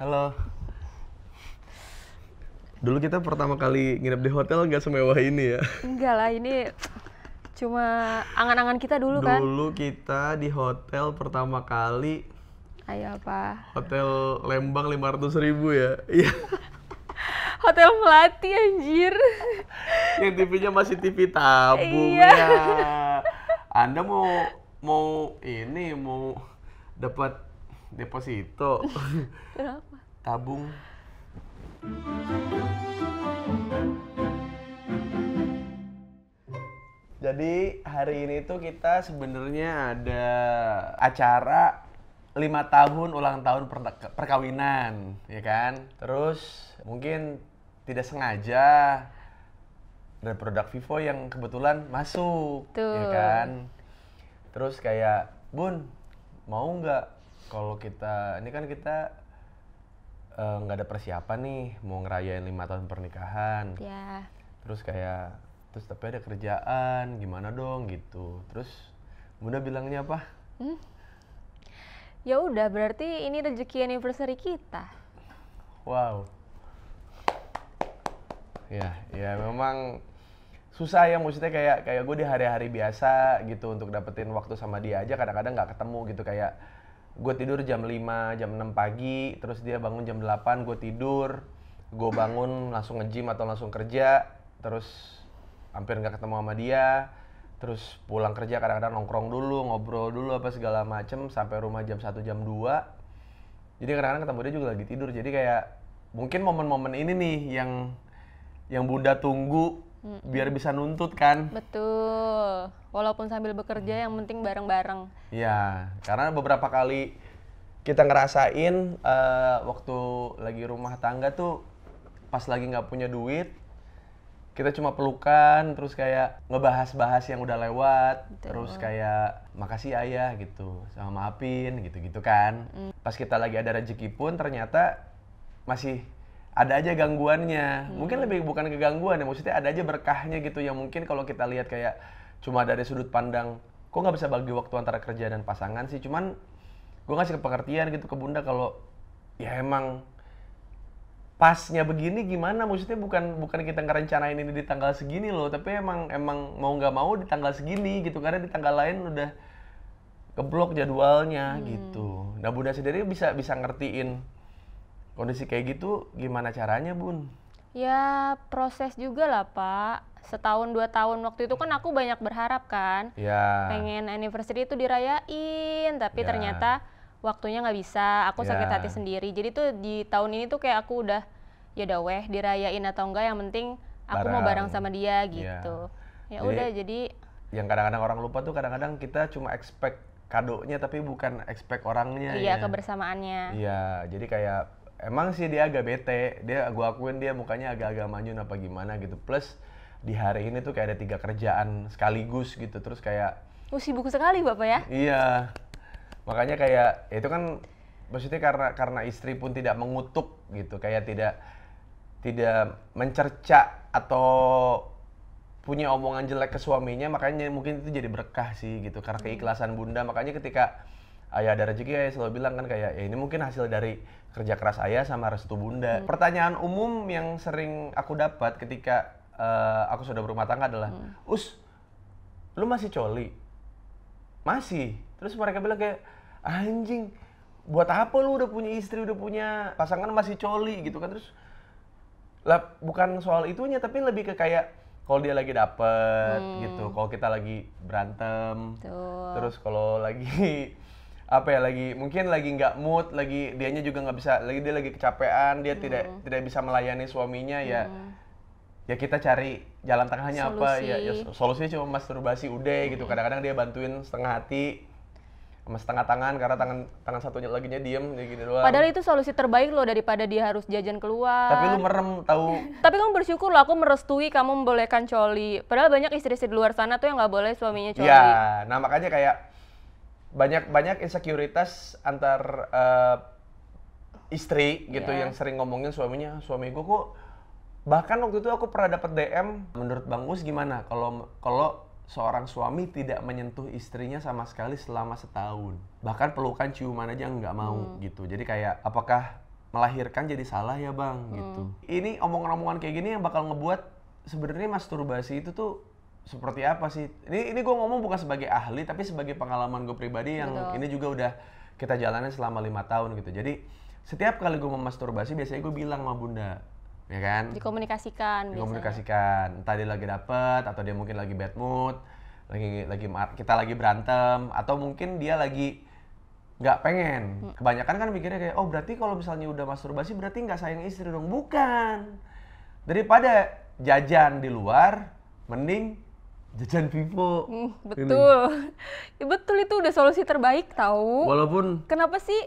Halo. Dulu kita pertama kali nginep di hotel nggak semewah ini ya. Enggak lah, ini cuma angan-angan kita dulu kan. Dulu kita di hotel pertama kali Ayo apa? Hotel Lembang 500.000 ya. Iya. Hotel Melati anjir. Yang TV-nya masih TV tabung Iya. ya. Anda mau dapat deposito. Kenapa? Tabung. Jadi hari ini tuh kita sebenarnya ada acara 5 tahun ulang tahun perkawinan, ya kan? Terus mungkin tidak sengaja ada produk Vivo yang kebetulan masuk, Tuh. ya kan? Terus kayak, Bun, mau nggak kalau kita, ini kan kita nggak ada persiapan nih, mau ngerayain 5 tahun pernikahan. Ya. Terus tapi ada kerjaan, gimana dong gitu. Terus Bunda bilangnya apa? Ya udah, berarti ini rezeki anniversary kita. Wow. Ya memang susah ya, maksudnya kayak gue di hari-hari biasa gitu untuk dapetin waktu sama dia aja kadang-kadang nggak ketemu gitu. Kayak gue tidur jam 5, jam 6 pagi, terus dia bangun jam 8, gue tidur. Gue bangun langsung nge-gym atau langsung kerja, terus hampir nggak ketemu sama dia. Terus pulang kerja kadang-kadang nongkrong dulu, ngobrol dulu apa segala macem sampai rumah jam 1, jam 2. Jadi kadang-kadang ketemu dia juga lagi tidur. Jadi kayak mungkin momen-momen ini nih yang Bunda tunggu biar bisa nuntut kan. Betul. Walaupun sambil bekerja, yang penting bareng-bareng. Iya, karena beberapa kali kita ngerasain waktu lagi rumah tangga tuh pas lagi nggak punya duit, kita cuma pelukan, terus kayak ngebahas-bahas yang udah lewat. Betul. Terus kayak makasih ayah gitu, sama maafin gitu-gitu kan. Pas kita lagi ada rezeki pun ternyata masih ada aja gangguannya. Mungkin lebih bukan kegangguan ya, maksudnya ada aja berkahnya gitu yang mungkin kalau kita lihat kayak cuma dari sudut pandang, kok nggak bisa bagi waktu antara kerja dan pasangan sih. Cuman gue ngasih pengertian gitu ke Bunda kalau ya emang pasnya begini gimana, maksudnya bukan kita ngerencanain ini di tanggal segini loh, tapi emang mau nggak mau di tanggal segini gitu, karena di tanggal lain udah keblok jadwalnya gitu. Nah Bunda sendiri bisa ngertiin kondisi kayak gitu gimana caranya, Bun? Ya proses juga lah Pak. Setahun 2 tahun waktu itu kan aku banyak berharap kan. Ya. Pengen anniversary itu dirayain, tapi Ya. ternyata waktunya nggak bisa. Aku sakit Ya. hati sendiri. Jadi tuh di tahun ini tuh kayak aku udah ya udah weh dirayain atau enggak, yang penting aku mau bareng sama dia gitu. Ya udah, jadi yang kadang-kadang orang lupa tuh, kadang-kadang kita cuma expect kadonya tapi bukan expect orangnya. iya, ya. kebersamaannya. Iya, jadi kayak emang sih dia agak bete, gua akuin dia mukanya agak-agak manyun apa gimana gitu. Plus di hari ini tuh kayak ada 3 kerjaan sekaligus gitu, terus kayak Sibuk sekali Bapak ya. iya, makanya kayak ya itu kan maksudnya karena istri pun tidak mengutuk gitu, kayak tidak mencerca atau punya omongan jelek ke suaminya, makanya mungkin itu jadi berkah sih gitu, karena keikhlasan Bunda. Makanya ketika ayah ada rezeki, ayah selalu bilang kan kayak ya ini mungkin hasil dari kerja keras ayah sama restu Bunda. Pertanyaan umum yang sering aku dapat ketika aku sudah berumah tangga adalah, Us, lu masih coli? Masih. Terus mereka bilang kayak, anjing, buat apa lu udah punya istri, udah punya pasangan masih coli gitu kan. Terus lah bukan soal itunya, tapi lebih ke kayak kalau dia lagi dapet gitu, kalau kita lagi berantem. Tuh. Terus kalau lagi apa ya, mungkin lagi nggak mood, dianya juga nggak bisa, dia lagi kecapean, dia tidak bisa melayani suaminya, ya kita cari jalan tengahnya. Solusi. Apa ya solusinya cuma masturbasi udah gitu. Kadang-kadang dia bantuin setengah hati sama setengah tangan, karena tangan satunya laginya diem kayak gini doang. Padahal itu solusi terbaik loh, daripada dia harus jajan keluar. Tapi lu merem tahu. Tapi kamu bersyukur loh, aku merestui kamu membolehkan coli. Padahal banyak istri-istri di luar sana tuh yang nggak boleh suaminya coli. Ya, nah makanya kayak banyak insekuritas antar istri gitu, yang sering ngomongin suami gue kok. Bahkan waktu itu aku pernah dapat DM, menurut Bang Us gimana kalau seorang suami tidak menyentuh istrinya sama sekali selama setahun, bahkan pelukan ciuman aja nggak mau gitu. Jadi kayak apakah melahirkan jadi salah ya bang, gitu. Ini omongan-omongan kayak gini yang bakal ngebuat sebenarnya masturbasi itu tuh seperti apa sih? Ini gue ngomong bukan sebagai ahli, tapi sebagai pengalaman gue pribadi yang ini juga udah kita jalanin selama 5 tahun gitu. Jadi setiap kali gue mau masturbasi biasanya gue bilang sama bunda, ya kan? Dikomunikasikan. Dikomunikasikan. Entah dia lagi dapet atau dia mungkin lagi bad mood, kita lagi berantem, atau mungkin dia lagi nggak pengen. Kebanyakan kan mikirnya kayak, oh berarti kalau misalnya udah masturbasi berarti nggak sayang istri dong. Bukan. Daripada jajan di luar, mending jajan Vivo. Betul. Ya, betul, itu udah solusi terbaik tahu. Walaupun kenapa sih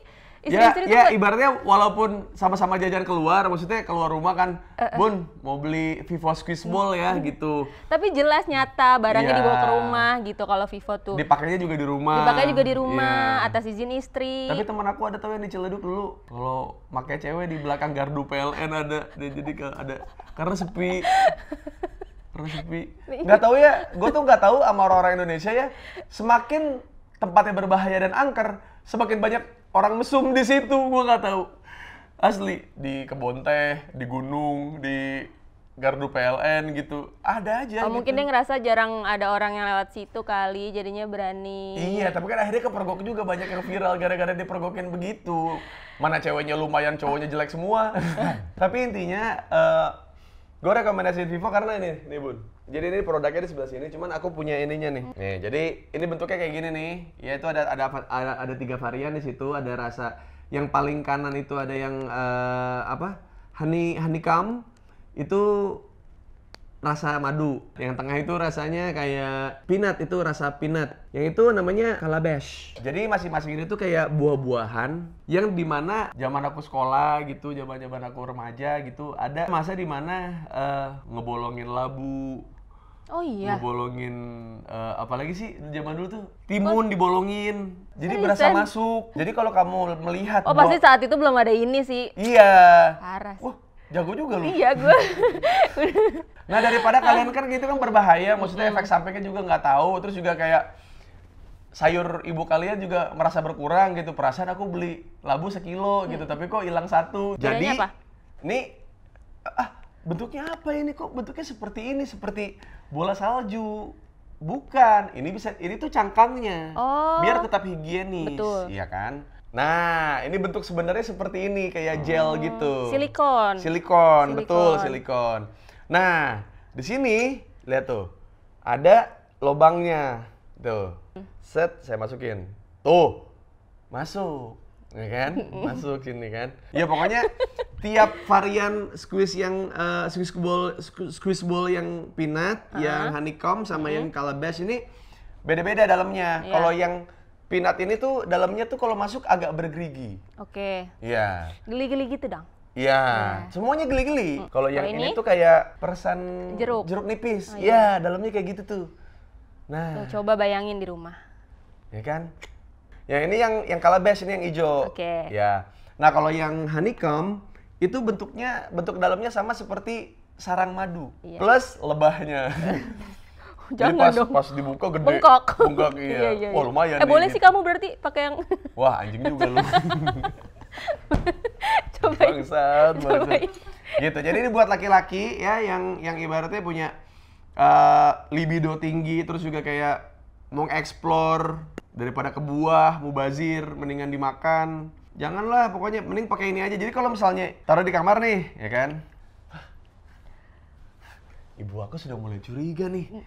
istri-istri ibaratnya walaupun sama-sama jajan keluar, maksudnya keluar rumah kan, Bun mau beli Vivo Squeeze Ball ya gitu. Tapi jelas nyata barangnya dibawa ke rumah gitu kalau Vivo tuh. Dipakainya juga di rumah. Dipakainya juga di rumah atas izin istri. Tapi teman aku ada tuh yang diceleduk dulu. Kalau pakai cewek di belakang gardu PLN ada, jadi ada karena sepi. Karena sepi. Nggak tahu ya, gue tuh nggak tahu sama orang-orang Indonesia ya. Semakin tempatnya berbahaya dan angker, semakin banyak orang mesum di situ, gue nggak tahu. Asli, di kebun teh, di gunung, di gardu PLN gitu, ada aja. Oh, gitu. Mungkin dia ngerasa jarang ada orang yang lewat situ kali, jadinya berani. Iya, tapi kan akhirnya kepergok juga, banyak yang viral gara-gara dipergokin begitu. Mana ceweknya lumayan, cowoknya jelek semua. Tapi intinya, gue rekomendasiin Vivo karena nih Bun. Jadi ini produknya di sebelah sini, cuman aku punya ininya nih. Nih, jadi ini bentuknya kayak gini nih. Yaitu ada 3 varian di situ. Ada rasa yang paling kanan itu ada yang honeycomb, itu rasa madu. Yang tengah itu rasanya kayak peanut, itu rasa peanut. Yang itu namanya calabash. Jadi masing-masing ini tuh kayak buah-buahan yang dimana zaman aku sekolah gitu, zaman aku remaja gitu, ada masa dimana ngebolongin labu. Oh iya. Ngebolongin apalagi sih zaman dulu tuh timun dibolongin. Jadi berasa masuk. Jadi kalau kamu melihat pasti saat itu belum ada ini sih. Iya. Parah. Wah, jago juga lu. Iya, gue. Nah, daripada kalian kan gitu kan berbahaya, maksudnya efek sampingnya juga nggak tahu, terus juga kayak sayur ibu kalian juga merasa berkurang gitu. Perasaan aku beli labu 1 kilo gitu, tapi kok hilang 1. Jadi apa? Nih bentuknya apa ini, kok bentuknya seperti ini, seperti bola salju. Bukan, ini tuh cangkangnya. Biar tetap higienis. Betul. Iya kan? Nah, ini bentuk sebenarnya seperti ini, kayak gel gitu. Silikon, betul, silikon. Nah, di sini lihat tuh. Ada lobangnya. Tuh. Set, saya masukin. Tuh. Masuk. Ya kan? Masuk sini kan. Ya pokoknya tiap varian squeeze yang squeeze ball yang peanut, yang honeycomb sama yang calabash ini beda-beda dalamnya. Kalau yang peanut ini tuh dalamnya tuh kalau masuk agak bergerigi. Oke. Iya. Geli-geli gitu dong. Iya, semuanya geli-geli. Kalau yang ini tuh kayak persan jeruk nipis. Iya, dalamnya kayak gitu tuh. Nah, coba bayangin di rumah. Ya kan? Yang ini yang calabash, ini yang hijau. Oke. Ya. Nah, kalau yang honeycomb itu bentuk dalamnya sama seperti sarang madu. Plus lebahnya. Jangan jadi dong. Pas dibuka gede. Bengkok. Iya. Wah, lumayan. Boleh sih kamu berarti pakai yang Wah, anjing juga lu. Cobain. Bangsat. Gitu. Jadi ini buat laki-laki ya yang ibaratnya punya libido tinggi, terus juga kayak mau explore daripada ke buah, mubazir, mendingan dimakan. Janganlah, pokoknya mending pakai ini aja. Jadi kalau misalnya taruh di kamar nih, ya kan? Ibu aku sudah mulai curiga nih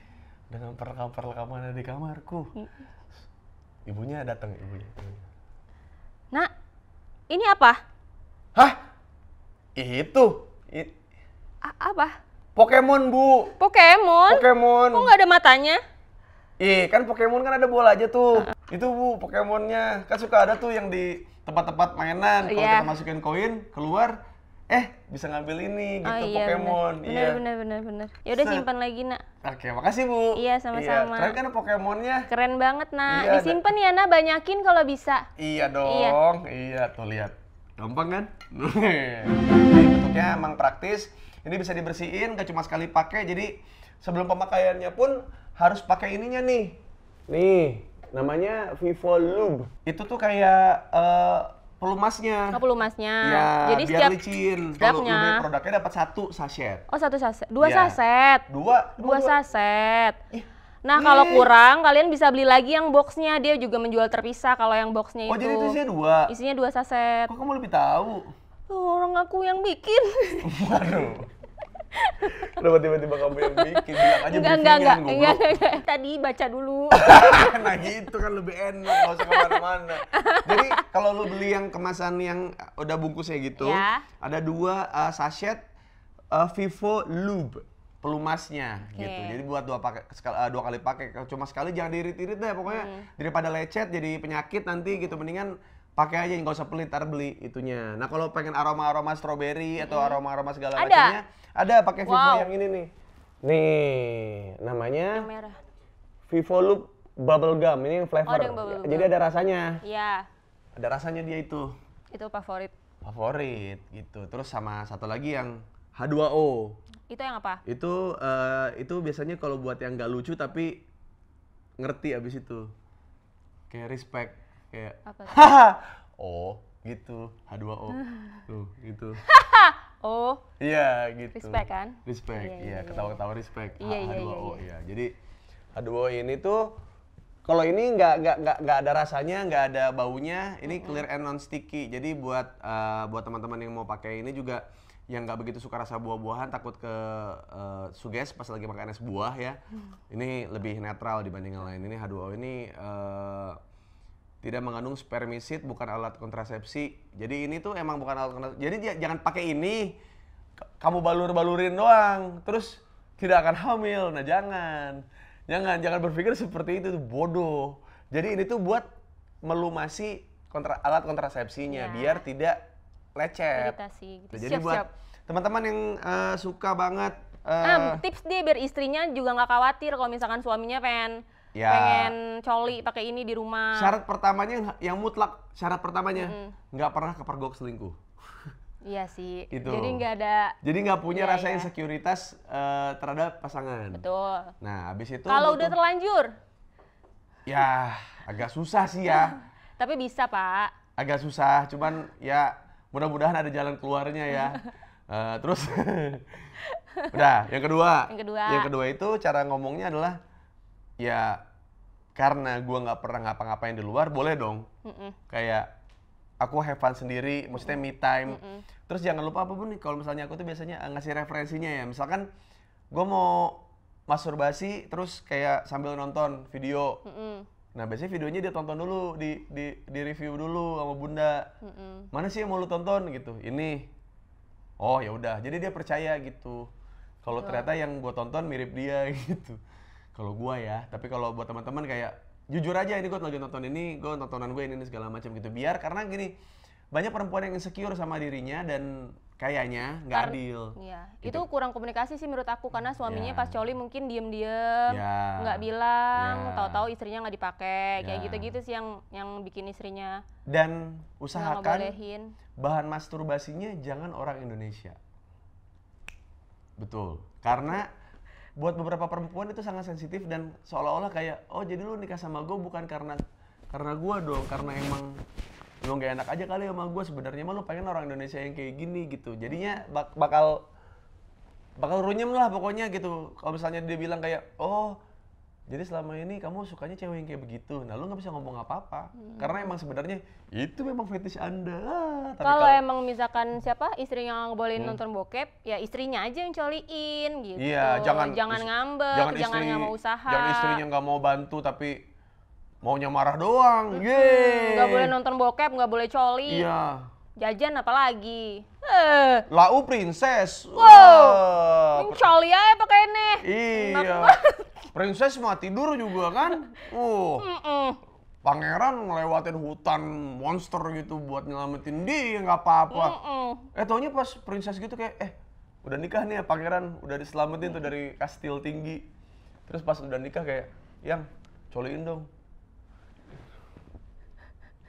dengan perlekaman di kamarku. Ibunya datang, ibunya. Nak, ini apa? Hah? Itu? Apa? Pokemon, Bu. Pokemon? Pokemon. Kok nggak ada matanya? Kan Pokemon kan ada bola aja tuh. Itu Bu, Pokemonnya. Kan suka ada tuh yang di tempat-tempat mainan. Kalau kita masukin koin, keluar, bisa ngambil ini gitu, Pokemon. Bener. Ya udah simpan lagi, Nak. Oke, makasih Bu. Iya, sama-sama. Keren kan Pokemonnya? Keren banget, Nak. Disimpan ya, Nak, banyakin kalau bisa. Iya dong. Iya, tuh lihat. Gampang kan? Ini bentuknya emang praktis. Ini bisa dibersihin, gak cuma sekali pakai. Jadi sebelum pemakaiannya pun harus pakai ininya nih. Nih, namanya Vivo Lube. Itu tuh kayak pelumasnya. Oh, pelumasnya. Ya, jadi biar setiap licin. Kalau lu stepnya. beli produknya dapat 1 sachet. Oh, 1 saset. 2 Ya. saset. 2 saset. Nah, kalau kurang kalian bisa beli lagi yang boxnya. Dia juga menjual terpisah kalau yang boxnya Oh, itu. jadi itu isinya 2. Isinya 2 saset. Kok kamu lebih tahu? Orang aku yang bikin. Waduh. Kenapa tiba-tiba kamu yang bikin? Bilang aja Enggak. briefingan, goblok. Tadi baca dulu. Nah gitu kan lebih enak, nggak usah kemana-mana. Jadi kalau lu beli yang kemasan yang udah bungkusnya gitu, Ya. ada 2 sachet Vivo Lube pelumasnya gitu. Jadi buat 2 kali pakai. Kalau cuma sekali jangan diirit-irit deh pokoknya. Daripada lecet jadi penyakit nanti gitu, mendingan pakai aja, nggak usah pelit, ntar beli itunya. Nah kalau pengen aroma-aroma stroberi atau aroma-aroma segala macamnya, ada pakai Vivo yang ini nih. Nih, namanya Yang merah. Vivo Loop Bubble Gum. Ini yang flavor. Oh, ada yang bubble Jadi gum. ada rasanya. Iya. Ada rasanya dia itu. Itu favorit. Favorit gitu. Terus sama satu lagi yang H2O. Itu yang apa? Itu biasanya kalau buat yang nggak lucu tapi ngerti abis itu. Kayak respect. Kayak Apa? haha. Oh, gitu. H2O. Tuh, gitu. Oh, Iya, gitu. respect kan? Respect. Iya, Iya, ketawa-ketawa respect. Iya, iya, H2O. iya. Iya. Jadi H2O ini tuh kalau ini nggak ada rasanya, nggak ada baunya. Ini clear and non sticky. Jadi buat teman-teman yang mau pakai ini juga yang nggak begitu suka rasa buah-buahan, takut ke suges pas lagi makan es buah ya. Ini lebih netral dibanding yang lain. Ini H2O ini tidak mengandung spermisid, bukan alat kontrasepsi. Jadi ini tuh emang bukan alat kontrasepsi. Jadi jangan pakai ini, kamu balur-balurin doang, terus tidak akan hamil. Nah jangan berpikir seperti itu, tuh bodoh. Jadi ini tuh buat melumasi alat kontrasepsinya, biar tidak lecet. Iritasi gitu. Jadi buat teman-teman yang suka banget. Tips dia biar istrinya juga nggak khawatir kalau misalkan suaminya pengen coli pakai ini di rumah. Syarat pertamanya yang mutlak, syarat pertamanya nggak pernah kepergok selingkuh. Iya sih. Itu. Jadi nggak ada. Jadi nggak punya rasa insekuritas terhadap pasangan. Betul. Nah, habis itu Kalau udah terlanjur? Ya, agak susah sih ya. Tapi bisa, Pak. Agak susah, cuman ya mudah-mudahan ada jalan keluarnya ya. Terus, udah. Yang kedua itu cara ngomongnya adalah ya karena gua nggak pernah ngapa-ngapain di luar, boleh dong. Kayak aku have fun sendiri, maksudnya me time. Terus jangan lupa apa pun nih, kalau misalnya aku tuh biasanya ngasih referensinya ya. Misalkan gue mau masturbasi terus kayak sambil nonton video. Nah biasanya videonya dia tonton dulu, di review dulu sama bunda. Mana sih yang mau lu tonton gitu? Ini. Oh ya udah, jadi dia percaya gitu. Kalau ternyata yang gue tonton mirip dia gitu. Kalau gue ya, tapi kalau buat teman-teman kayak jujur aja, ini gue lagi nonton ini, gue tontonan gue ini segala macam gitu. Biar karena gini, banyak perempuan yang insecure sama dirinya dan kayaknya nggak adil. Iya, itu kurang komunikasi sih menurut aku, karena suaminya pas coli mungkin diem-diem, nggak bilang, tahu-tahu istrinya nggak dipakai, kayak gitu-gitu sih yang bikin istrinya. Dan usahakan ngebolehin. bahan masturbasinya jangan orang Indonesia. Betul, karena buat beberapa perempuan itu sangat sensitif dan seolah-olah kayak, oh jadi lu nikah sama gue bukan karena gue dong, karena emang lu gak enak aja kali sama gue, sebenarnya mah lu pengen orang Indonesia yang kayak gini gitu. Jadinya bakal runyem lah pokoknya gitu. Kalau misalnya dia bilang kayak, oh jadi selama ini kamu sukanya cewek yang kayak begitu, nah lu nggak bisa ngomong apa-apa karena emang sebenarnya itu memang fetish Anda. Kalau emang misalkan istrinya ngebolehin nonton bokep, ya istrinya aja yang coliin gitu. Iya, jangan ngambek, jangan nggak mau usaha. Jangan istrinya nggak mau bantu tapi maunya marah doang. Nggak boleh nonton bokep, nggak boleh coli. Iya. Jajan apalagi. Lau princess. Wow. Coli aja pakai ini. Iya. Princess mah tidur juga kan. Pangeran ngelewatin hutan monster gitu buat nyelamatin dia, nggak apa-apa. Taunya pas princess gitu kayak, udah nikah nih ya pangeran, udah diselamatin tuh dari kastil tinggi. Terus pas udah nikah kayak, yang coliin dong.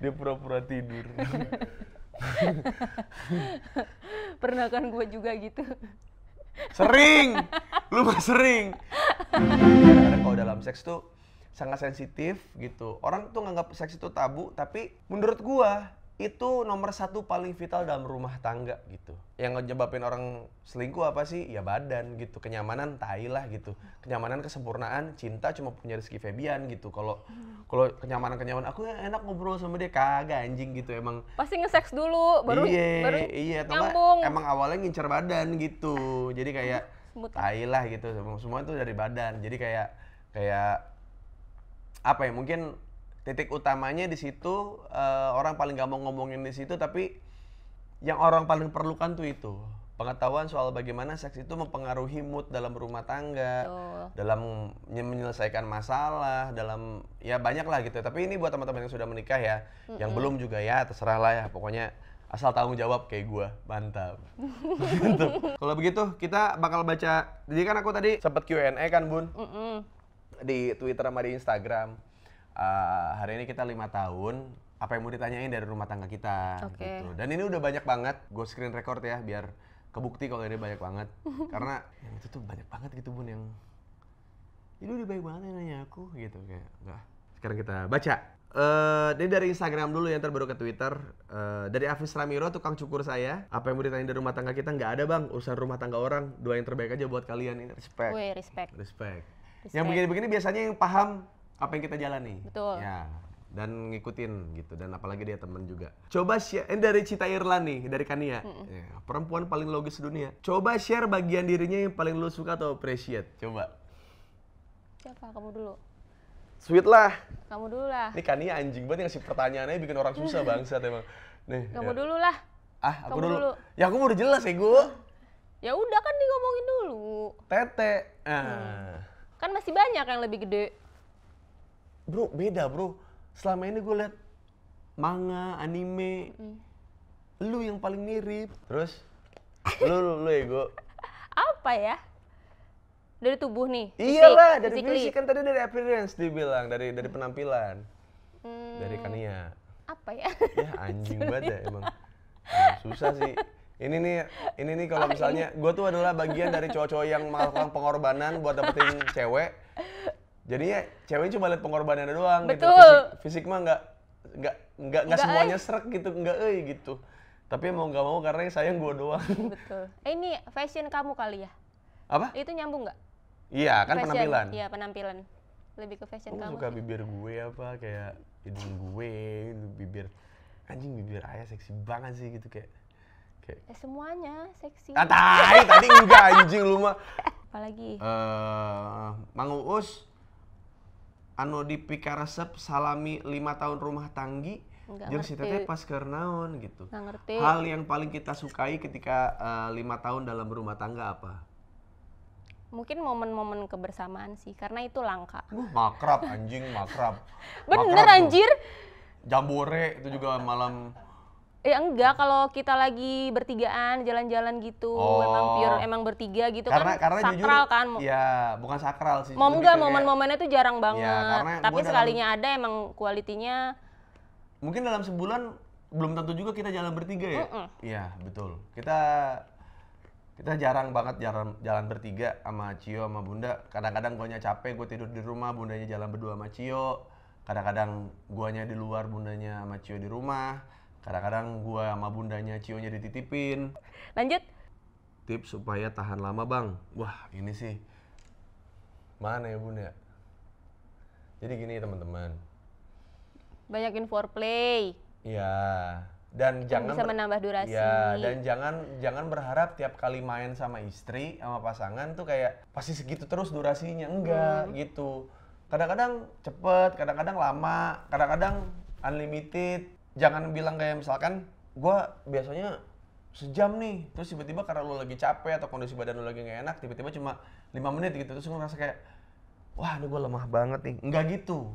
Dia pura-pura tidur. Pernah kan gue juga gitu. Sering, lu mah sering. Kadang-kadang kalau dalam seks tuh sangat sensitif gitu. Orang tuh nganggap seks itu tabu, tapi menurut gua itu nomor satu paling vital dalam rumah tangga gitu. Yang nyebabin orang selingkuh apa sih? Ya badan gitu, kenyamanan tai lah gitu. Kenyamanan, kesempurnaan, cinta cuma punya Rizky Febian gitu. Kalau kenyamanan aku enak ngobrol sama dia, kagak anjing gitu emang. Pasti nge-seks dulu baru nyambung. Emang awalnya ngincer badan gitu. Jadi kayak tai lah gitu. Semua itu dari badan. Jadi kayak apa ya? Mungkin titik utamanya di situ, orang paling gampang ngomongin di situ, tapi yang orang paling perlukan tuh itu pengetahuan soal bagaimana seks itu mempengaruhi mood dalam rumah tangga, dalam menyelesaikan masalah, dalam ya banyak lah gitu. Tapi ini buat teman-teman yang sudah menikah ya, yang belum juga ya terserah lah ya, pokoknya asal tanggung jawab kayak gue, mantap. Kalau begitu kita bakal baca. Jadi kan aku tadi sempat Q&A kan Bun, di Twitter sama di Instagram. Hari ini kita 5 tahun, apa yang mau ditanyain dari rumah tangga kita gitu. Dan ini udah banyak banget, gue screen record ya biar kebukti kalau ini banyak banget. Karena yang itu tuh banyak banget gitu Bun, yang ini udah banyak banget yang nanya aku gitu kayak. Nah, sekarang kita baca. Ini dari Instagram dulu ya, ntar baru ke Twitter. Dari Afis Ramiro, tukang cukur saya. Apa yang mau ditanyain dari rumah tangga kita? Nggak ada bang, urusan rumah tangga orang. Doa yang terbaik aja buat kalian ini. Respect. Wih, respect. Yang begini-begini biasanya yang paham apa yang kita jalani. Betul. Ya, dan ngikutin gitu, dan apalagi dia teman juga. Coba share, dari Cita Irlan nih, dari Kania. Ya, perempuan paling logis dunia. Coba share bagian dirinya yang paling lu suka atau appreciate. Coba. Siapa? Kamu dulu. Sweet lah. Kamu dulu lah. Ini Kania anjing banget ngasih pertanyaannya bikin orang susah bangsat emang. Nih. Kamu dulu lah. Aku dulu. Ya aku udah jelas ya gue. Ya udah kan ngomongin dulu. Tete. Kan masih banyak yang lebih gede. Bro, beda bro. Selama ini gue liat manga, anime, lu yang paling mirip. Terus, lu ego. Apa ya? Dari tubuh nih? Iyalah, dari fisik kan tadi dari appearance dibilang, dari penampilan. Dari Kania. Apa ya? Ya anjing banget ya emang. Susah sih. Ini nih kalau misalnya gue tuh adalah bagian dari cowok-cowok yang melakukan pengorbanan buat dapetin cewek. Jadinya cewek cuma lihat pengorbanannya doang. Betul. Gitu. Fisik mah nggak semuanya srek gitu, gitu. Tapi mau nggak mau karena yang sayang gue doang. Betul. Ini fashion kamu kali ya? Apa? Itu nyambung nggak? Iya kan fashion. Penampilan. Iya penampilan. Lebih ke fashion kamu. Suka bibir gue apa kayak hidung gue, bibir anjing, bibir ayah seksi banget sih gitu kayak. Semuanya seksi. Tadi enggak anjing lu mah. Apalagi? Mang Uus. Anu dipika resep salami 5 tahun rumah tanggi jeung si teteh pas keur naon gitu. Nggak ngerti. Hal yang paling kita sukai ketika 5 tahun dalam rumah tangga apa? Mungkin momen-momen kebersamaan sih, karena itu langka. Makrab anjing, makrab. Bener makrab anjir. Jambore itu juga malam. Enggak, kalau kita lagi bertigaan jalan-jalan gitu, emang bertiga gitu karena sakral jujur, kan. Ya, bukan sakral sih. Enggak, momen-momennya tuh jarang banget. Ya, tapi sekalinya ada emang kualitinya. Mungkin dalam sebulan belum tentu juga kita jalan bertiga ya. Iya, betul. Kita jarang banget jalan bertiga sama Cio sama Bunda. Kadang-kadang guanya capek, gue tidur di rumah, bundanya jalan berdua sama Cio. Kadang-kadang guanya di luar, bundanya sama Cio di rumah. Kadang-kadang gua sama bundanya Cio-nya dititipin. Lanjut. Tips supaya tahan lama bang. Wah ini sih. Mana ya Bunda? Jadi gini teman-teman. Banyakin foreplay. Iya. Dan jangan bisa menambah durasi. Iya. Dan jangan berharap tiap kali main sama istri, sama pasangan tuh kayak pasti segitu terus durasinya. Enggak gitu. Kadang-kadang cepet, kadang-kadang lama, kadang-kadang unlimited. Jangan bilang kayak misalkan gue biasanya sejam nih, terus tiba-tiba karena lo lagi capek atau kondisi badan lo lagi gak enak, tiba-tiba cuma 5 menit gitu, terus lo ngerasa kayak wah ini gue lemah banget nih. Enggak gitu.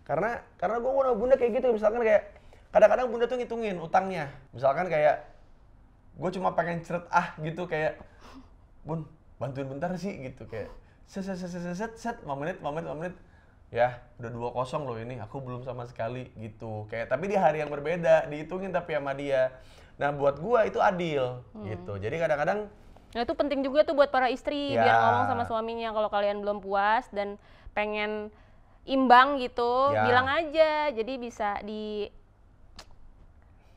Karena gue sama Bunda kayak gitu, misalkan kayak kadang-kadang Bunda tuh ngitungin utangnya. Misalkan kayak gue cuma pengen ceret gitu kayak Bun bantuin bentar sih gitu kayak set 5 menit. Ya, udah 2-0 loh ini, aku belum sama sekali gitu. Kayak tapi di hari yang berbeda, dihitungin tapi sama dia. Nah, buat gua itu adil gitu. Jadi kadang-kadang itu penting juga tuh buat para istri biar ngomong sama suaminya kalau kalian belum puas dan pengen imbang gitu, bilang aja. Jadi bisa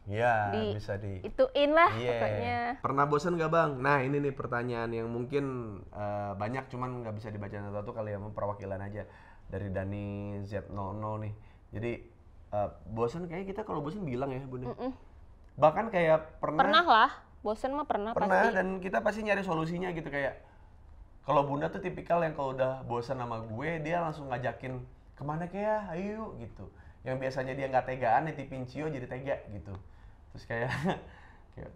Iya, bisa ituin lah pokoknya. Pernah bosan gak bang? Nah ini nih pertanyaan yang mungkin banyak cuman nggak bisa dibaca satu-satu kali ya, perwakilan aja dari Dani Z00 nih. Jadi bosan kayaknya kita kalau bosan bilang ya bunda. Bahkan kayak pernah lah, bosan mah pernah pasti. Dan kita pasti nyari solusinya gitu. Kayak kalau bunda tuh tipikal yang kalau udah bosan sama gue dia langsung ngajakin kemana kayak ayo gitu. Yang biasanya dia nggak tegaan nitipin Cio jadi tega gitu. Terus kayak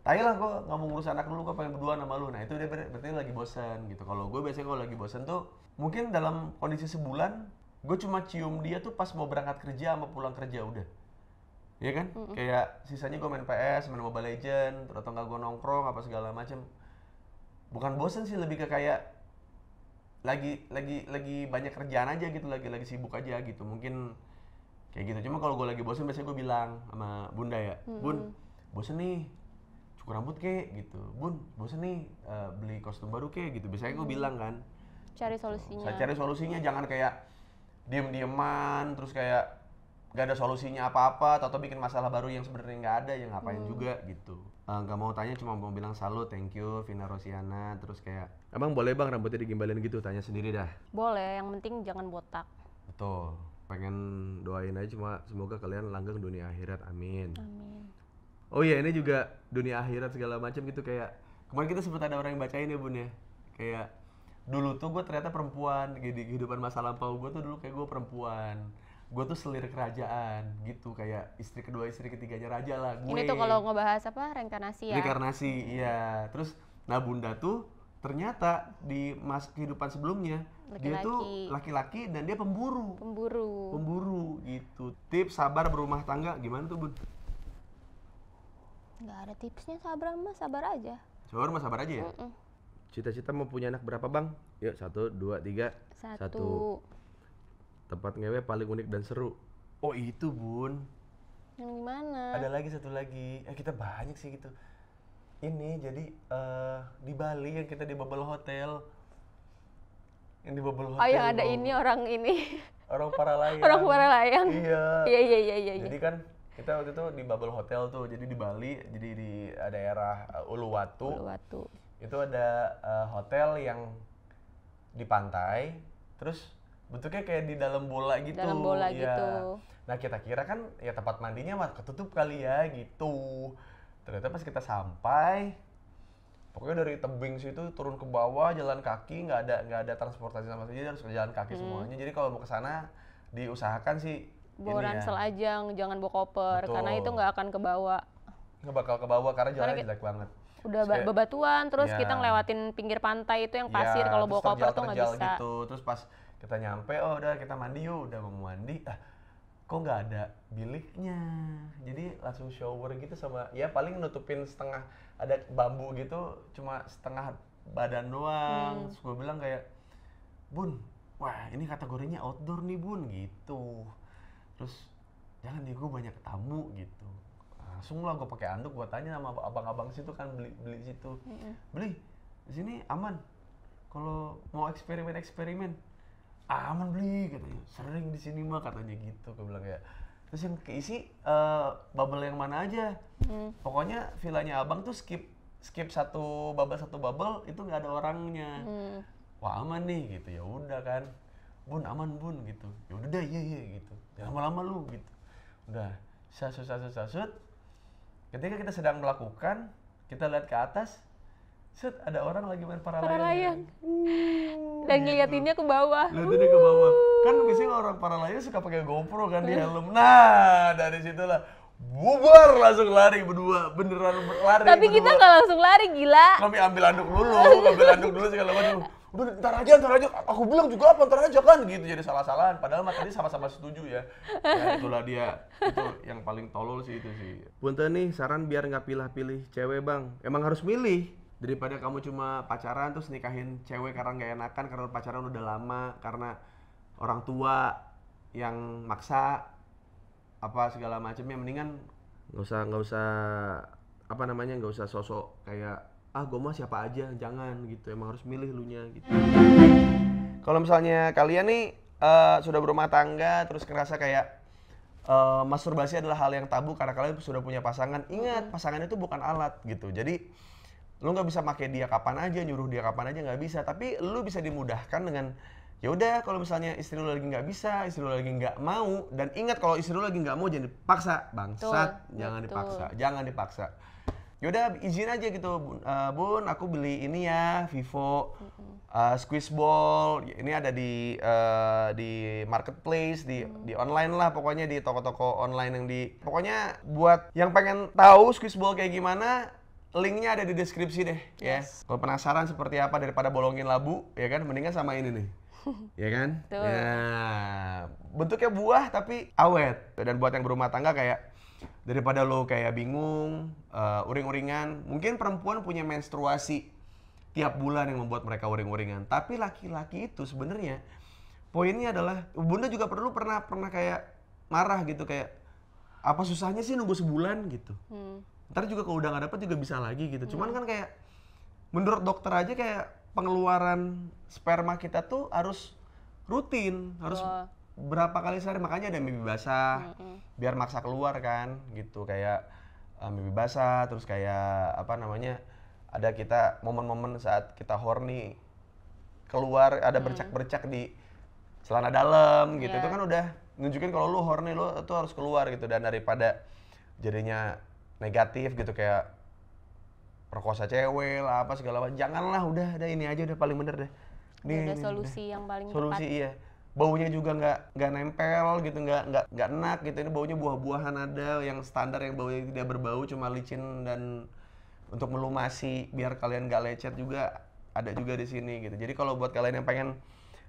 tai lah gue nggak mau ngurus anak dulu, gue pengen berdua sama lu. Nah itu dia berarti lagi bosan gitu. Kalau gue biasanya kalau lagi bosan tuh mungkin dalam kondisi sebulan gue cuma cium dia tuh pas mau berangkat kerja sama pulang kerja udah. Iya kan? Kayak sisanya gue main PS, main Mobile Legend, atau nggak gue nongkrong apa segala macem. Bukan bosan sih, lebih ke kayak lagi banyak kerjaan aja gitu, lagi sibuk aja gitu. Mungkin kayak gitu. Cuma kalau gue lagi bosan biasanya gue bilang sama bunda ya, bun, bosan nih, cukur rambut kek gitu. Bun, bosan nih, beli kostum baru kek gitu. Biasanya gue bilang kan. Cari solusinya. Saya cari solusinya, jangan kayak diem-dieman, terus kayak gak ada solusinya apa-apa, atau bikin masalah baru yang sebenarnya nggak ada, yang ngapain juga gitu. Nggak mau tanya, cuma mau bilang salut, thank you, Vina Rosiana. Terus kayak, emang boleh bang rambutnya digimbalin gitu? Tanya sendiri dah. Boleh, yang penting jangan botak. Betul. Pengen doain aja cuma semoga kalian langgeng dunia akhirat, amin. Amin. Oh iya, ini juga dunia akhirat segala macam gitu. Kayak kemarin kita sempat ada orang yang bacain ya bun ya, kayak dulu tuh gue ternyata perempuan di kehidupan masa lampau gue tuh dulu kayak gue perempuan, gue tuh selir kerajaan gitu, kayak istri kedua istri ketiganya raja lah gue. Ini tuh kalau ngebahas apa reinkarnasi ya. Reinkarnasi iya. Terus nah bunda tuh ternyata di kehidupan sebelumnya dia tuh laki-laki dan dia pemburu gitu. Tips sabar berumah tangga gimana tuh bun? Nggak ada tipsnya, sabar aja. Sabar aja ya. Cita-cita mau punya anak berapa bang? Yuk 1, 2, 3. 1. Tempat ngewe paling unik dan seru. Oh itu bun. Yang gimana? Ada lagi satu lagi. Kita banyak sih gitu. Ini jadi di Bali yang kita di Bubble Hotel. Yang di Bubble Hotel. Oh yang ada ini orang ini. Orang para layang. Orang para layang. Iya. Jadi kan kita waktu itu di Bubble Hotel tuh. Jadi di Bali, jadi di daerah Uluwatu. Itu ada hotel yang di pantai, terus bentuknya kayak di dalam bola gitu. Gitu. Nah kita kira kan ya tempat mandinya mah ketutup kali ya gitu. Ternyata pas kita sampai, pokoknya dari tebing situ turun ke bawah jalan kaki, nggak ada transportasi sama sekali, harus jalan kaki semuanya. Jadi kalau mau ke sana diusahakan sih bawa ransel aja, jangan bawa koper. Betul. Karena itu nggak akan kebawa. Nggak bakal kebawa karena jalannya jelek banget. Udah bebatuan, terus kita ngelewatin pinggir pantai itu yang pasir, kalau bawa koper tuh nggak bisa. Gitu. Terus pas kita nyampe, oh udah kita mandi yuk, udah mau mandi, kok nggak ada biliknya, jadi langsung shower gitu sama, ya paling nutupin setengah, ada bambu gitu, cuma setengah badan doang. Terus gue bilang kayak, bun, wah ini kategorinya outdoor nih bun, gitu. Terus jangan nih gue banyak tamu gitu. Langsung lah gue pakai anduk, gue tanya sama abang-abang situ kan beli situ, beli di sini aman, kalau mau eksperimen aman beli katanya, sering di sini mah katanya gitu, gue bilang ya. Terus yang keisi bubble yang mana aja, pokoknya villanya abang tuh skip satu bubble itu nggak ada orangnya. Wah aman nih gitu, ya udah kan, bun aman bun gitu, ya udah dah iya gitu, jangan lama-lama lu gitu, udah sasut. Ketika kita sedang melakukan, kita lihat ke atas, ada orang lagi main para layang. Dan ngeliatinnya ke bawah. Ngeliatinnya ke bawah. Kan biasanya orang para layang suka pakai GoPro kan di helm. Nah, dari situlah bubar langsung lari berdua, beneran lari. Tapi berdua. Kita nggak langsung lari, gila. Kami ambil anduk dulu segala macam. Udah ntar aja, aku bilang juga apa, ntar aja kan gitu, jadi salah-salahan. Padahal tadi sama-sama setuju ya. Ya itulah dia, itu yang paling tolol sih itu sih. Punten nih, saran biar nggak pilih-pilih cewek bang. Emang harus milih, daripada kamu cuma pacaran terus nikahin cewek karena nggak enakan, karena pacaran udah lama, karena orang tua yang maksa apa segala macamnya. Mendingan nggak usah sosok kayak gue mah siapa aja, jangan gitu. Emang harus milih lunya gitu. Kalau misalnya kalian nih sudah berumah tangga terus ngerasa kayak masturbasi adalah hal yang tabu karena kalian sudah punya pasangan. Ingat, pasangan itu bukan alat gitu. Jadi lu nggak bisa pakai dia kapan aja, nyuruh dia kapan aja, nggak bisa. Tapi lu bisa dimudahkan dengan ya udah, kalau misalnya istri lu lagi nggak bisa, istri lu lagi nggak mau, dan ingat kalau istri lu lagi nggak mau jangan dipaksa, bangsat. Jangan dipaksa, jangan dipaksa. Yaudah izin aja gitu, Bun, aku beli ini ya, Vivo Squeeze Ball. Ini ada di marketplace, di online lah, pokoknya di toko-toko online yang pokoknya buat yang pengen tahu Squeeze Ball kayak gimana, linknya ada di deskripsi deh, ya. Kalau penasaran seperti apa daripada bolongin labu, ya kan, mendingan sama ini nih. Ya kan? Ya, bentuknya buah tapi awet. Dan buat yang berumah tangga kayak daripada lo kayak bingung, uring-uringan, mungkin perempuan punya menstruasi tiap bulan yang membuat mereka uring-uringan. Tapi laki-laki itu sebenarnya poinnya adalah, Bunda juga pernah kayak marah gitu, kayak apa susahnya sih nunggu sebulan gitu. Ntar juga kalau udah nggak dapet juga bisa lagi gitu. Cuman kan kayak menurut dokter aja kayak pengeluaran sperma kita tuh harus rutin, harus berapa kali sehari, makanya ada mimpi basah biar maksa keluar kan gitu, kayak mimpi basah, terus kayak apa namanya, ada kita momen-momen saat kita horny keluar ada bercak-bercak di celana dalam gitu, itu kan udah nunjukin kalau lu horny, lu tuh harus keluar gitu. Dan daripada jadinya negatif gitu kayak perkosa cewek lah apa segala macam, janganlah, udah ini aja udah paling bener deh. Ada solusi yang paling tepat. Iya. Baunya juga nggak nempel gitu, nggak enak gitu. Ini baunya buah-buahan, ada yang standar yang baunya tidak berbau, cuma licin dan untuk melumasi biar kalian nggak lecet juga ada juga di sini gitu. Jadi kalau buat kalian yang pengen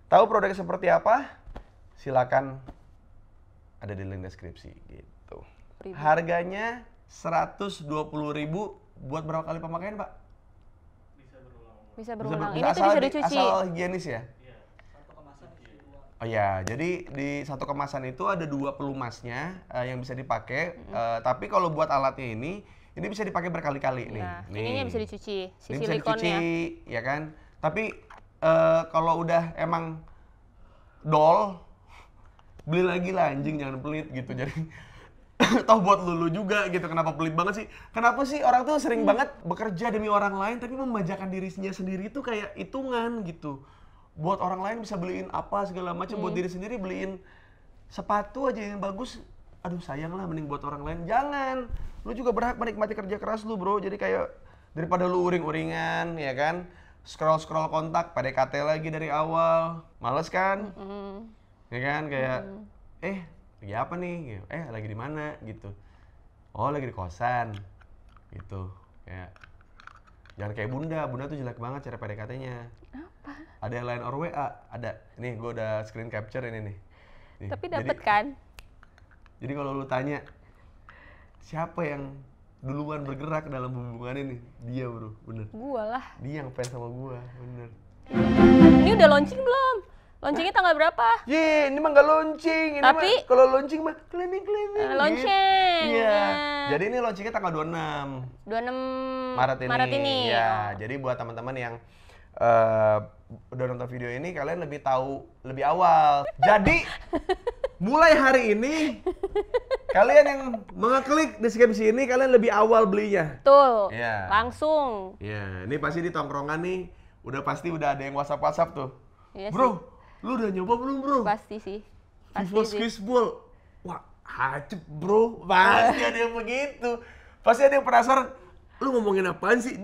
tahu produknya seperti apa, silakan ada di link deskripsi gitu. Harganya 120.000 buat berapa kali pemakaian, Pak? Bisa berulang. Ini bisa tuh bisa dicuci. Asal higienis ya? Oh ya, jadi di satu kemasan itu ada 2 pelumasnya yang bisa dipakai. Tapi kalau buat alatnya ini bisa dipakai berkali-kali nih. Ininya bisa dicuci, ini bisa dicuci, ya kan? Tapi kalau udah emang dol, beli lagi lah anjing, jangan pelit gitu. Jadi toh buat lulu juga gitu. Kenapa pelit banget sih? Kenapa sih orang tuh sering banget bekerja demi orang lain tapi memanjakan dirinya sendiri tuh kayak hitungan gitu. Buat orang lain bisa beliin apa segala macam, buat diri sendiri beliin sepatu aja yang bagus. Aduh sayang lah, mending buat orang lain. Jangan. Lu juga berhak menikmati kerja keras lu, bro. Jadi kayak daripada lu uring-uringan, ya kan? Scroll kontak, PDKT lagi dari awal. Males kan? Ya kan? Kayak lagi apa nih? Lagi di mana gitu. Oh, lagi di kosan. Gitu. Kayak jangan kayak Bunda tuh jelek banget cara PDKT-nya. Apa? Ada line or WA, ada. Nih, gue udah screen capture ini nih. Tapi dapet kan? Jadi kalau lu tanya, siapa yang duluan bergerak dalam hubungan ini? Dia, bro, bener. Gua lah. Dia yang fans sama gua, bener. Ini udah launching belum? Launchingnya tanggal berapa? Ini mah nggak launching. Ini tapi kalau launching mah cleaning. Launching. Iya. Jadi ini launchingnya tanggal 26 Maret ini. Ya, jadi buat teman-teman yang udah nonton video ini, kalian lebih tahu lebih awal. Jadi mulai hari ini kalian yang mengeklik deskripsi ini, kalian lebih awal belinya. Tuh. Yeah. Langsung. Iya, ini pasti di tongkrongan nih. Pasti udah ada yang WhatsApp tuh. Iya, bro, lu udah nyoba belum, bro? Pasti sih. Vivo Squeeze Ball. Wah, hacep, bro. Pasti ada yang begitu. Pasti ada yang penasaran. Lu ngomongin apaan sih?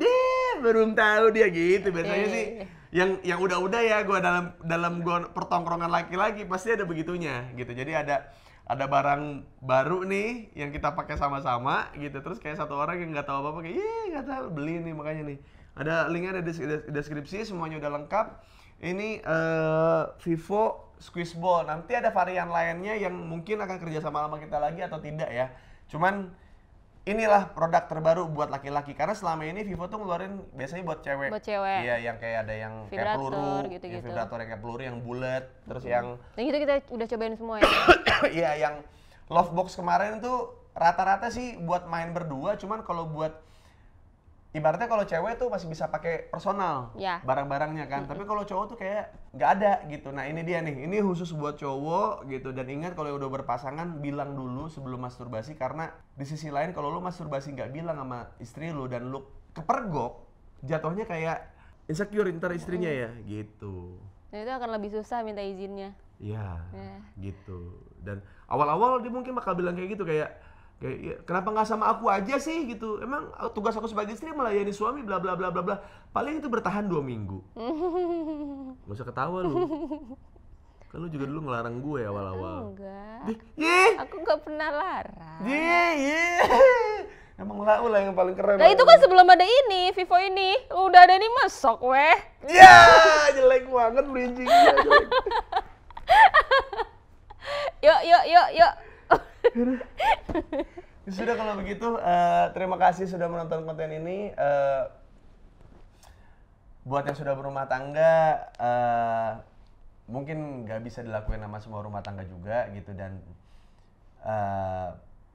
Belum tahu dia gitu. Biasanya sih yang udah-udah ya, gua dalam gua pertongkrongan laki-laki pasti ada begitunya gitu. Jadi ada barang baru nih yang kita pakai sama-sama gitu. Terus kayak satu orang yang nggak tahu apa-apa kayak, nggak tahu, beli nih, makanya nih. Ada linknya, ada di deskripsi, semuanya udah lengkap. Ini Vivo Squeeze Ball. Nanti ada varian lainnya yang mungkin akan kerja sama kita lagi atau tidak ya. Cuman inilah produk terbaru buat laki-laki, karena selama ini Vivo tuh ngeluarin biasanya buat cewek. Buat cewek. Iya, yang kayak ada yang kayak peluru, gitu-gitu. Vibrator yang kayak peluru yang bulat, terus yang itu kita udah cobain semua ya. Iya, yang Lovebox kemarin tuh rata-rata sih buat main berdua, cuman kalau buat ibaratnya kalau cewek tuh masih bisa pakai personal barang-barangnya kan, tapi kalau cowok tuh kayak nggak ada gitu. Nah ini dia nih, ini khusus buat cowok gitu. Dan ingat kalau udah berpasangan bilang dulu sebelum masturbasi, karena di sisi lain kalau lu masturbasi nggak bilang sama istri lu dan lu kepergok, jatuhnya kayak insecure ntar istrinya ya gitu. Dan itu akan lebih susah minta izinnya. Iya, gitu. Dan awal-awal dia mungkin bakal bilang kayak gitu, kayak ya, kenapa nggak sama aku aja sih gitu? Emang tugas aku sebagai istri melayani suami bla bla bla bla bla. Paling itu bertahan 2 minggu. Gak usah ketawa lu. Kan lu juga dulu ngelarang gue awal-awal. Enggak. Aku nggak pernah larang. Emang lau lah yang paling keren. Nah itu kan sebelum ada ini, Vivo ini. Udah ada ini masuk weh. Jelek banget bridgingnya. Yuk. Sudah kalau begitu, terima kasih sudah menonton konten ini. Buat yang sudah berumah tangga, mungkin nggak bisa dilakuin sama semua rumah tangga juga gitu, dan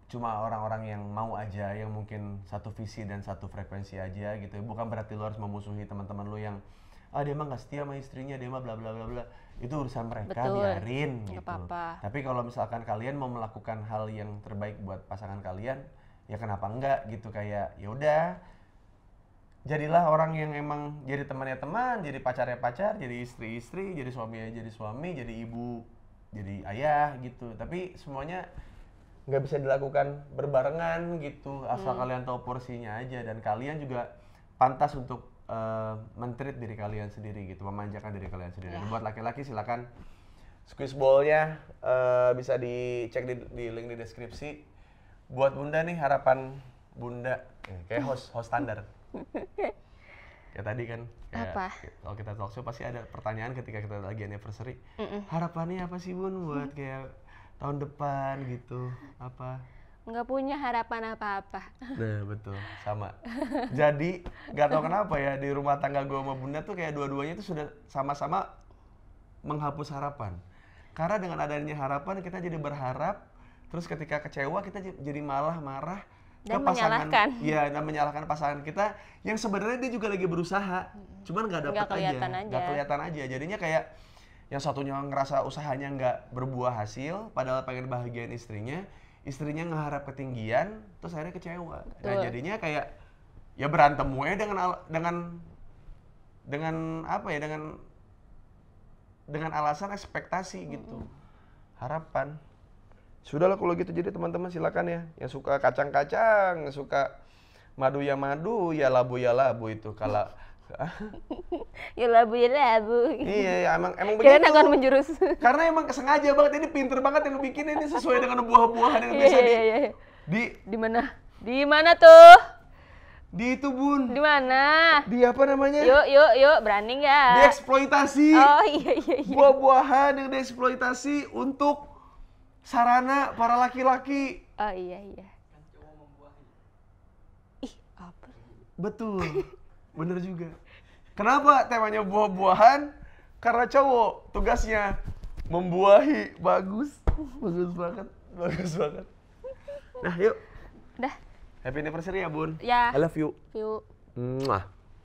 cuma orang-orang yang mau aja, yang mungkin satu visi dan satu frekuensi aja gitu. Bukan berarti lo harus memusuhi teman-teman lo yang dia mah nggak setia sama istrinya, dia mah bla bla bla bla. Itu urusan mereka, biarin gitu. Apa-apa. Tapi kalau misalkan kalian mau melakukan hal yang terbaik buat pasangan kalian, ya kenapa enggak gitu. Kayak ya udah, jadilah orang yang emang jadi temannya teman, jadi pacarnya pacar, jadi istri-istri, jadi suaminya jadi suami, jadi ibu, jadi ayah gitu. Tapi semuanya nggak bisa dilakukan berbarengan gitu, asal kalian tahu porsinya aja. Dan kalian juga pantas untuk men-treat diri kalian sendiri gitu, memanjakan diri kalian sendiri. Dan buat laki-laki silakan squeeze ball-nya bisa dicek di link di deskripsi. Buat Bunda nih, harapan Bunda kayak host standar. Kayak tadi kan, kalau kita talk show pasti ada pertanyaan ketika kita lagi anniversary. Harapannya apa sih Bun buat kayak tahun depan gitu, apa? Nggak punya harapan apa-apa. Nah betul, sama. Jadi nggak tahu kenapa ya, di rumah tangga gue sama Bunda tuh kayak dua-duanya itu sudah sama-sama menghapus harapan. Karena dengan adanya harapan kita jadi berharap, terus ketika kecewa kita jadi malah marah dan ke pasangan. Menyalahkan. Iya, dan menyalahkan pasangan kita yang sebenarnya dia juga lagi berusaha, cuman nggak dapet aja, nggak kelihatan aja. Jadinya kayak yang satunya ngerasa usahanya nggak berbuah hasil, padahal pengen bahagiain istrinya ngeharap ketinggian, terus akhirnya kecewa. Nah jadinya kayak ya berantem dengan apa ya, dengan alasan ekspektasi gitu, harapan. Sudahlah kalau gitu, jadi teman-teman silakan ya, yang suka kacang-kacang, yang suka madu ya labu ya labu itu. Kalau ya labu. Iya, emang begitu. Kirain akan menjurus. Karena emang sengaja banget, ini pinter banget yang bikin ini sesuai dengan buah-buahan yang biasa di mana? Di mana tuh? Di itu Bun. Di mana? Di apa namanya? Yuk, berani nggak? Dieksploitasi. Oh iya. Buah-buahan yang dieksploitasi untuk sarana para laki-laki. Oh iya. Ih, apa? Betul. Bener juga. Kenapa temanya buah-buahan? Karena cowok tugasnya membuahi. Bagus banget. Nah yuk. Udah. Happy anniversary ya Bun. Ya. I love you. Yuk. Mwah.